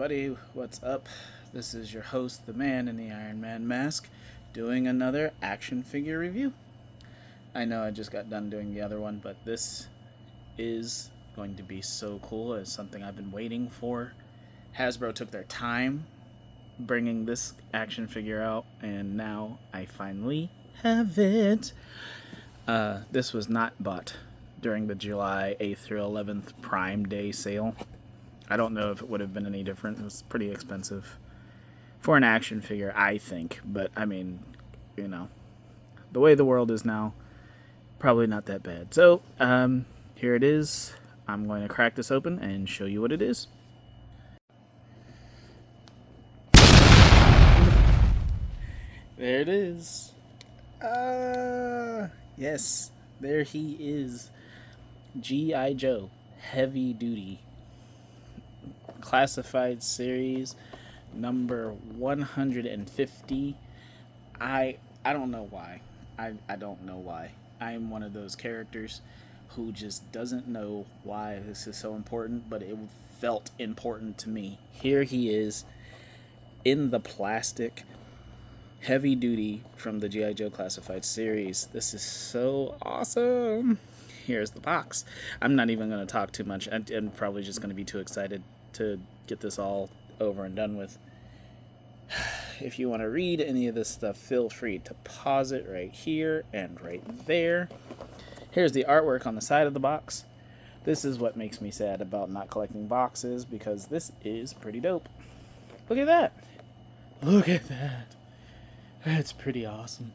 everybody, what's up? This is your host, the man in the Iron Man mask, doing another action figure review. I know I just got done doing the other one, but this is going to be so cool. It's something I've been waiting for. Hasbro took their time bringing this action figure out, and now I finally have it. This was not bought during the July 8th through 11th Prime Day sale. I don't know if it would have been any different. It was pretty expensive for an action figure, I think. But, I mean, you know, the way the world is now, probably not that bad. So, here it is. I'm going to crack this open and show you what it is. There it is. Yes, there he is. G.I. Joe, Heavy Duty. Classified series number 150. I don't know why. I don't know why. I am one of those characters who just doesn't know why this is so important, but it felt important to me. Here he is in the plastic, Heavy Duty from the G.I. Joe Classified series. This is so awesome. Here's the box. I'm not even going to talk too much. I'm probably just going to be too excited to get this all over and done with. If you want to read any of this stuff, feel free to pause it right here and right there. Here's the artwork on the side of the box. This is what makes me sad about not collecting boxes, because this is pretty dope. Look at that. Look at that. That's pretty awesome.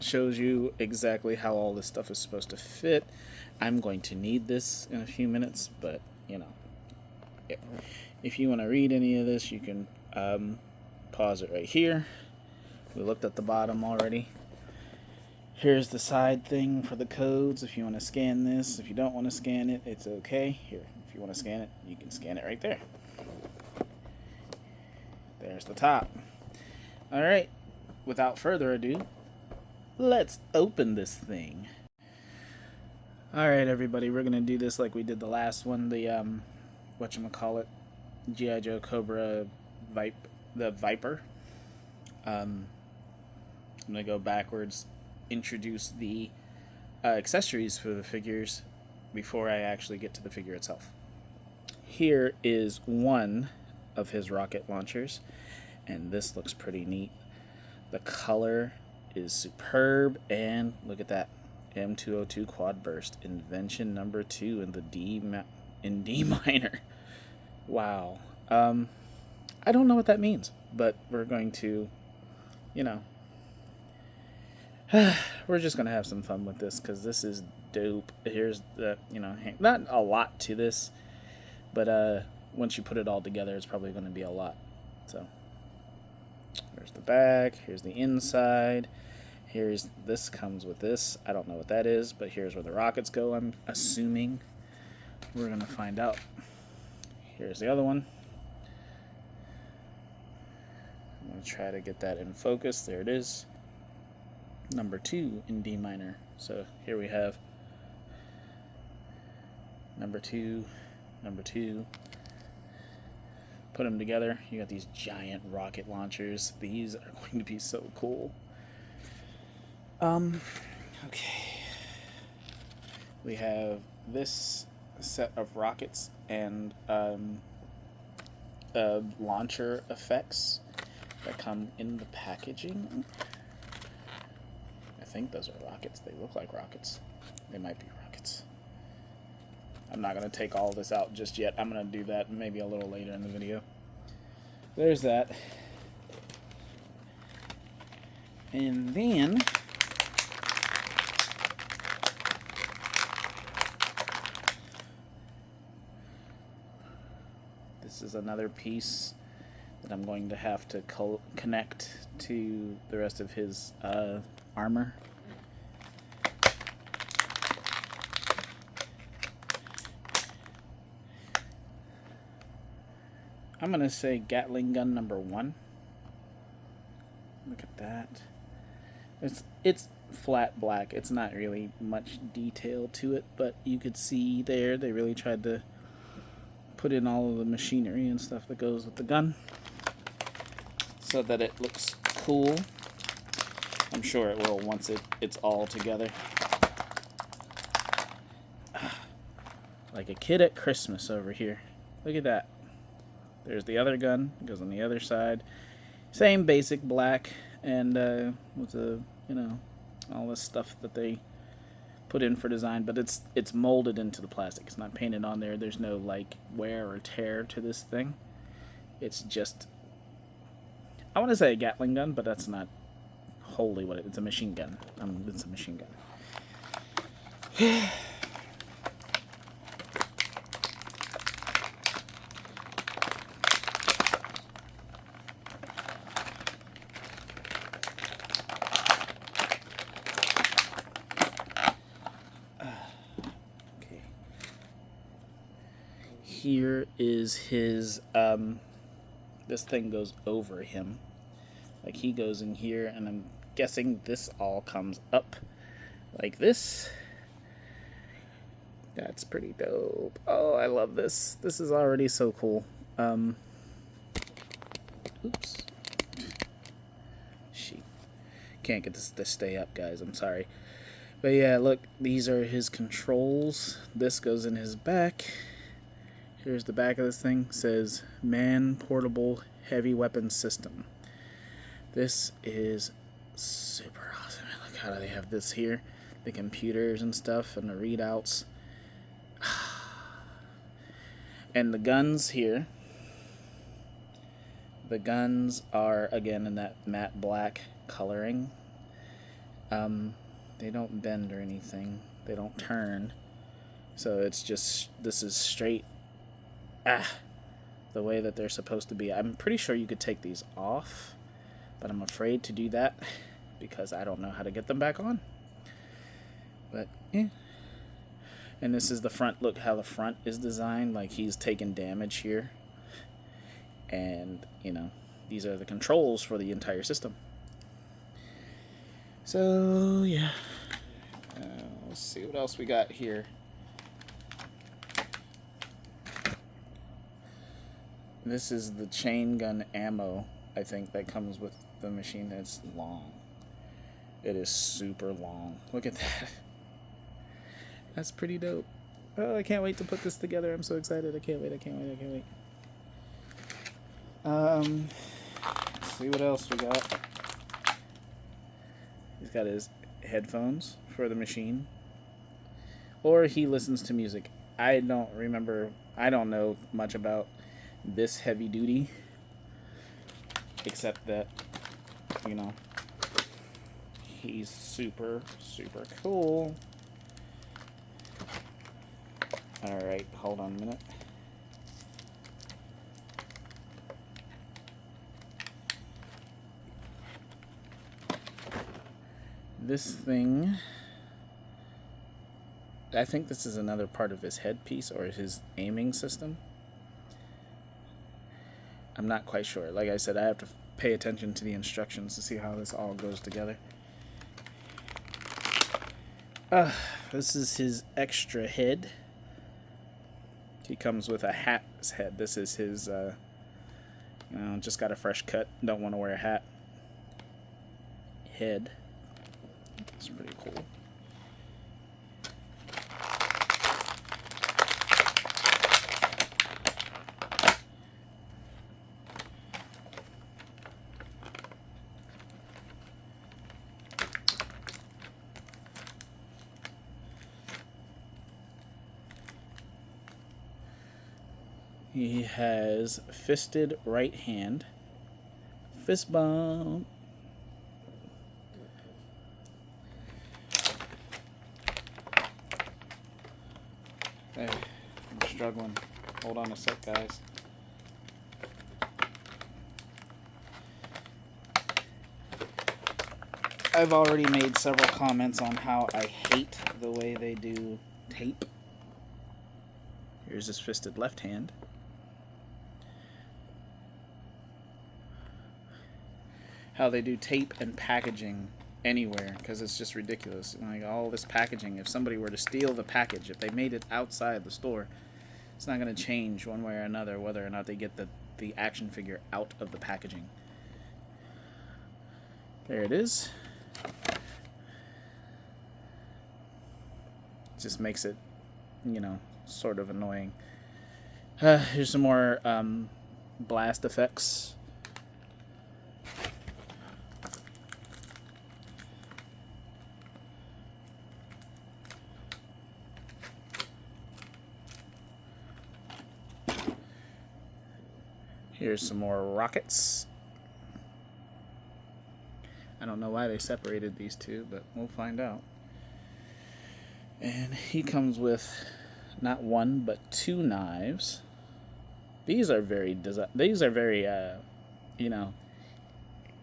Shows you exactly how all this stuff is supposed to fit. I'm going to need this in a few minutes, but, you know, if you want to read any of this, you can pause it right here. We looked at the bottom already. Here's the side thing for the codes if you want to scan this. If you don't want to scan it, it's okay. Here, if you want to scan it, you can scan it right there. There's the top. All right, without further ado, let's open this thing. All right, everybody, we're going to do this like we did the last one, the whatchamacallit, G.I. Joe Cobra the Viper. I'm going to go backwards, introduce the accessories for the figures before I actually get to the figure itself. Here is one of his rocket launchers, and this looks pretty neat. The color is superb, and look at that. M202 quad burst, invention number 2 in the D minor. Wow. I don't know what that means, but we're going to, you know, we're just going to have some fun with this because this is dope. Here's the, you know, not a lot to this, but once you put it all together, it's probably going to be a lot. So here's the back, here's the inside. Here's, this comes with this. I don't know what that is, but here's where the rockets go, I'm assuming. We're going to find out. Here's the other one. I'm going to try to get that in focus. There it is. Number 2 in D minor. So here we have number 2, number 2. Put them together. You got these giant rocket launchers. These are going to be so cool. Okay. We have this set of rockets and launcher effects that come in the packaging. I think those are rockets. They look like rockets. They might be rockets. I'm not going to take all this out just yet. I'm going to do that maybe a little later in the video. There's that. And then this is another piece that I'm going to have to connect to the rest of his armor. I'm going to say Gatling gun number 1. Look at that. It's flat black. It's not really much detail to it, but you could see there they really tried to put in all of the machinery and stuff that goes with the gun so that it looks cool. I'm sure it will once it's all together. Like a kid at Christmas over here. Look at that. There's the other gun. It goes on the other side. Same basic black and with the, you know, all this stuff that they put in for design, but it's molded into the plastic. It's not painted on there. There's no like wear or tear to this thing. It's just, I want to say a Gatling gun, but that's not wholly what it's a machine gun. It's a machine gun. Here is his, this thing goes over him. Like he goes in here, and I'm guessing this all comes up like this. That's pretty dope. Oh, I love this. This is already so cool. Oops. Shoot. Can't get this to stay up, guys. I'm sorry. But yeah, look, these are his controls. This goes in his back. Here's the back of this thing. It says Man Portable Heavy Weapons System. This is super awesome. Look how they have this here. The computers and stuff and the readouts. And the guns here. The guns are, again, in that matte black coloring. They don't bend or anything. They don't turn. So it's just, this is straight the way that they're supposed to be. I'm pretty sure you could take these off, but I'm afraid to do that because I don't know how to get them back on. But yeah. And this is the front. Look how the front is designed. Like he's taking damage here. And, you know, these are the controls for the entire system. So, yeah. Let's see what else we got here. This is the chain gun ammo, I think, that comes with the machine. It's long. It is super long. Look at that. That's pretty dope. Oh, I can't wait to put this together. I'm so excited. I can't wait. Let's see what else we got. He's got his headphones for the machine. Or he listens to music. I don't remember. I don't know much about this heavy duty. Except that, you know, he's super, super cool. Alright, hold on a minute. This thing, I think this is another part of his headpiece or his aiming system. I'm not quite sure. Like I said, I have to pay attention to the instructions to see how this all goes together. This is his extra head. He comes with a hat's head. This is his, just got a fresh cut. Don't want to wear a hat. Head. It's pretty cool. He has fisted right hand. Fist bump. Hey, I'm struggling. Hold on a sec, guys. I've already made several comments on how I hate the way they do tape. Here's his fisted left hand. How they do tape and packaging anywhere, because it's just ridiculous. Like all this packaging, if somebody were to steal the package, if they made it outside the store, It's not going to change one way or another whether or not they get the action figure out of the packaging. There it is. Just makes it, sort of annoying. Here's some more blast effects. Here's some more rockets. I don't know why they separated these two, but we'll find out. And he comes with not one but two knives. These are very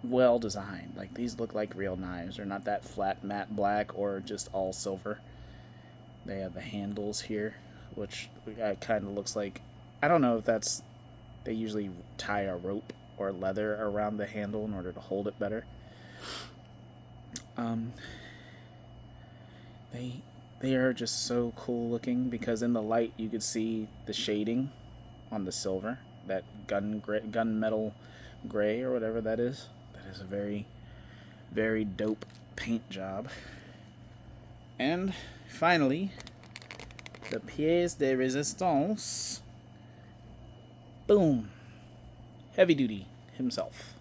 well designed. Like, these look like real knives. They're not that flat matte black or just all silver. They have the handles here, which kind of looks like, I don't know if that's, they usually tie a rope or leather around the handle in order to hold it better. They are just so cool looking because in the light you could see the shading on the silver, that gunmetal gray or whatever that is. That is a very, very dope paint job. And finally, the pièce de résistance. Boom. Heavy Duty himself.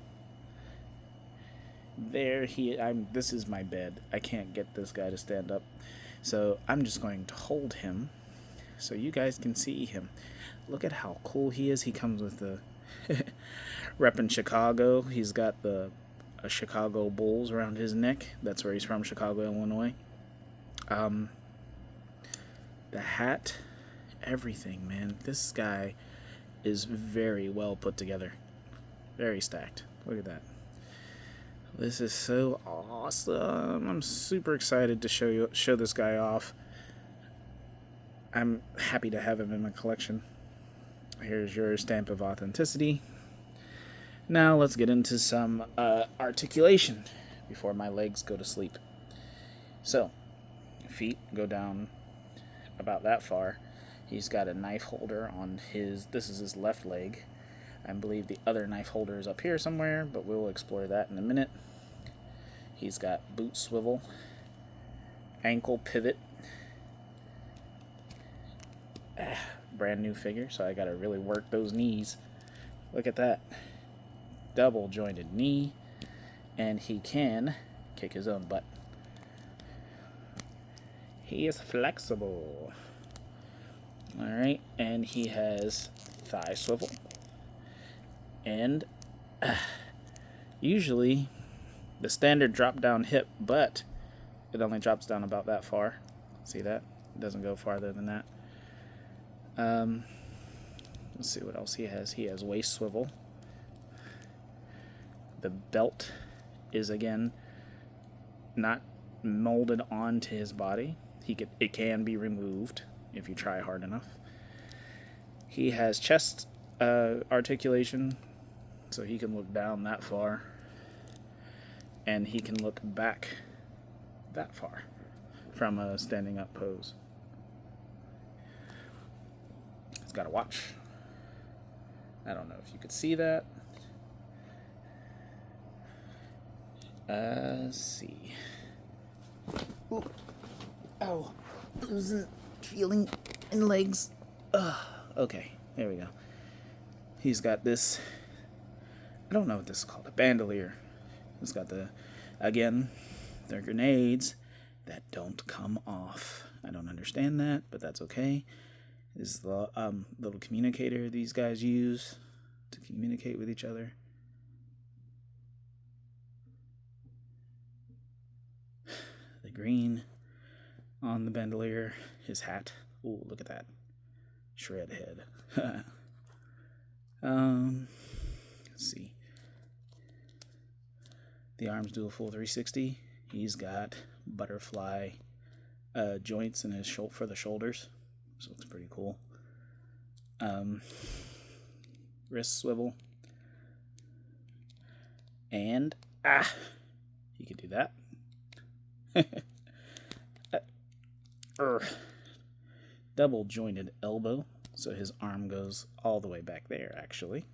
This is my bed. I can't get this guy to stand up. So I'm just going to hold him so you guys can see him. Look at how cool he is. He comes with the reppin' Chicago. He's got the Chicago Bulls around his neck. That's where he's from, Chicago, Illinois. The hat, everything, man. This guy is very well put together. Very stacked. Look at that. This is so awesome. I'm super excited to show this guy off. I'm happy to have him in my collection. Here's your stamp of authenticity. Now let's get into some articulation before my legs go to sleep. So, feet go down about that far. He's got a knife holder on this is his left leg. I believe the other knife holder is up here somewhere, but we'll explore that in a minute. He's got boot swivel, ankle pivot. Brand new figure, so I gotta really work those knees. Look at that. Double jointed knee, and he can kick his own butt. He is flexible. Alright, and he has thigh swivel. And usually the standard drop down hip, but it only drops down about that far. See that? It doesn't go farther than that. Let's see what else he has. He has waist swivel. The belt is again not molded onto his body. It can be removed if you try hard enough. He has chest articulation, so he can look down that far, and he can look back that far from a standing up pose. He's got a watch. I don't know if you could see that. Let's see. Ooh. Oh, losing feeling in legs. Okay, there we go. He's got this, I don't know what this is called, a bandolier. It's got they're grenades that don't come off. I don't understand that, but that's okay. This is the little communicator these guys use to communicate with each other. The green on the bandolier, his hat. Ooh, look at that. Shred head. Let's see. The arms do a full 360. He's got butterfly joints in his for the shoulders, so it's pretty cool. Wrist swivel, and you could do that. Double jointed elbow. So his arm goes all the way back there, actually.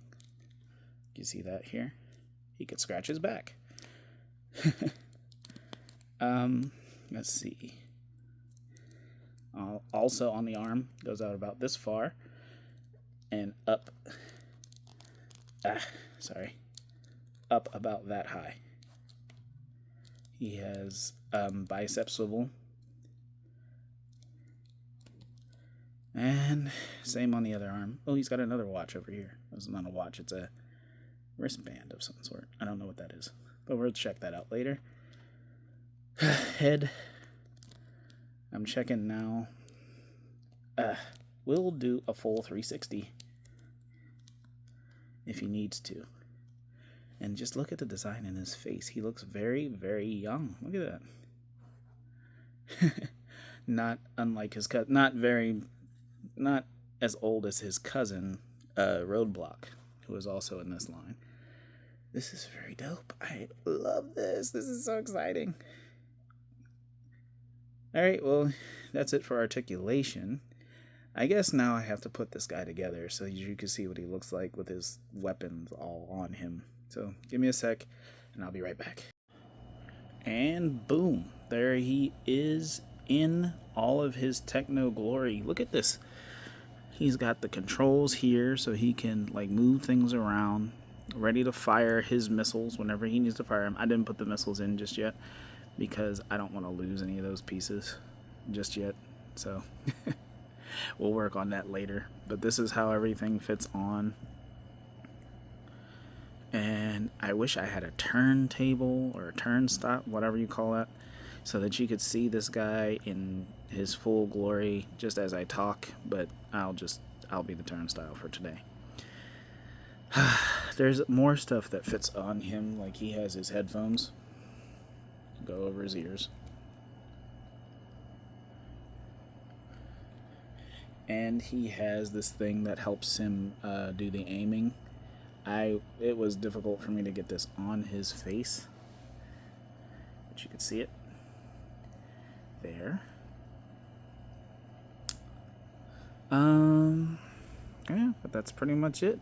You see that here? He could scratch his back. Let's see. Also on the arm, goes out about this far and up. Up about that high. He has bicep swivel. And same on the other arm. Oh, he's got another watch over here. It's not a watch, it's a wristband of some sort. I don't know what that is, but we'll check that out later. Head. I'm checking now. We'll do a full 360 if he needs to. And just look at the design in his face. He looks very, very young. Look at that. Not unlike his cousin. Not as old as his cousin, Roadblock, who is also in this line. This is very dope. I love this. This is so exciting. All right, well, that's it for articulation. I guess now I have to put this guy together so you can see what he looks like with his weapons all on him. So give me a sec, and I'll be right back. And boom, there he is in all of his techno glory. Look at this. He's got the controls here so he can like move things around, ready to fire his missiles whenever he needs to fire them. I didn't put the missiles in just yet because I don't want to lose any of those pieces just yet. So we'll work on that later. But this is how everything fits on. And I wish I had a turntable or a turnstile, whatever you call that, so that you could see this guy in his full glory just as I talk, but I'll be the turnstile for today. There's more stuff that fits on him, like he has his headphones go over his ears. And he has this thing that helps him do the aiming. It was difficult for me to get this on his face, but you can see it there. Yeah, but that's pretty much it.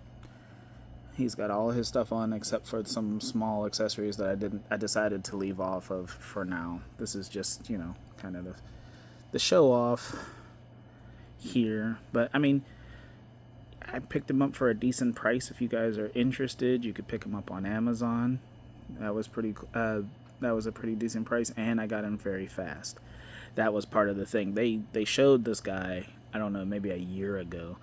He's got all his stuff on except for some small accessories that I decided to leave off of for now. This is just, kind of the show off here. But I mean, I picked him up for a decent price. If you guys are interested, you could pick him up on Amazon. That was a pretty decent price, and I got him very fast. That was part of the thing. They showed this guy, I don't know, maybe a year ago,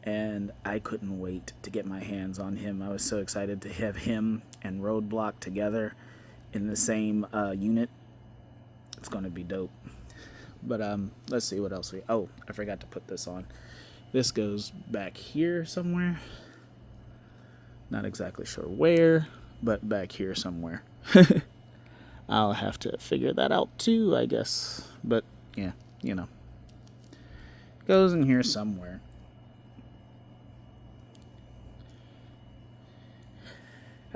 and I couldn't wait to get my hands on him. I was so excited to have him and Roadblock together in the same unit. It's going to be dope. But let's see what else I forgot to put this on. This goes back here somewhere. Not exactly sure where, but back here somewhere. I'll have to figure that out too, I guess. But yeah, goes in here somewhere.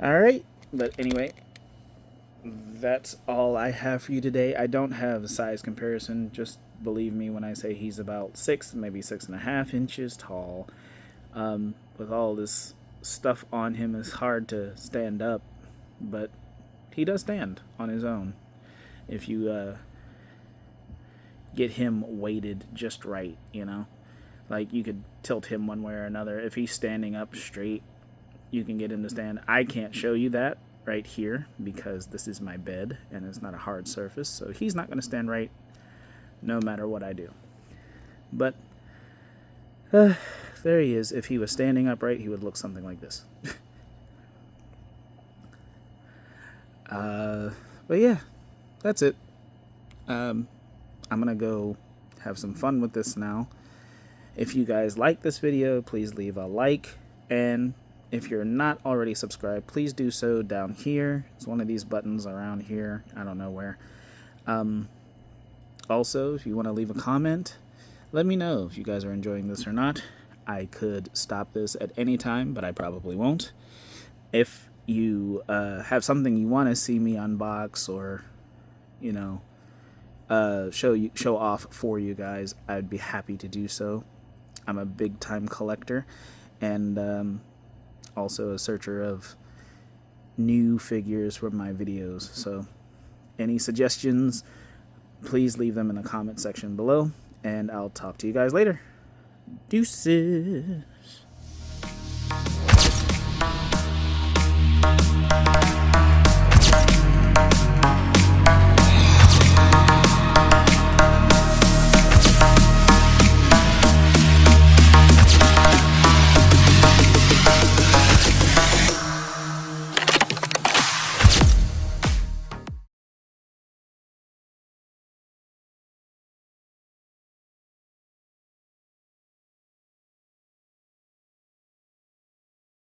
All right, but anyway, that's all I have for you today. I don't have a size comparison. Just believe me when I say he's about 6, maybe 6.5 inches tall. With all this stuff on him, it's hard to stand up, but he does stand on his own if you get him weighted just right, like you could tilt him one way or another. If he's standing up straight, you can get him to stand. I can't show you that right here because this is my bed and it's not a hard surface, so he's not going to stand right no matter what I do. But there he is. If he was standing upright, he would look something like this. But yeah, that's it. I'm gonna go have some fun with this now. If you guys like this video, please leave a like, and if you're not already subscribed, please do so down here. It's one of these buttons around here. I don't know where. Also, if you want to leave a comment, let me know if you guys are enjoying this or not. I could stop this at any time, but I probably won't. If you have something you want to see me unbox or, show off for you guys, I'd be happy to do so. I'm a big time collector, and also a searcher of new figures for my videos. So any suggestions, please leave them in the comment section below, and I'll talk to you guys later. Deuces.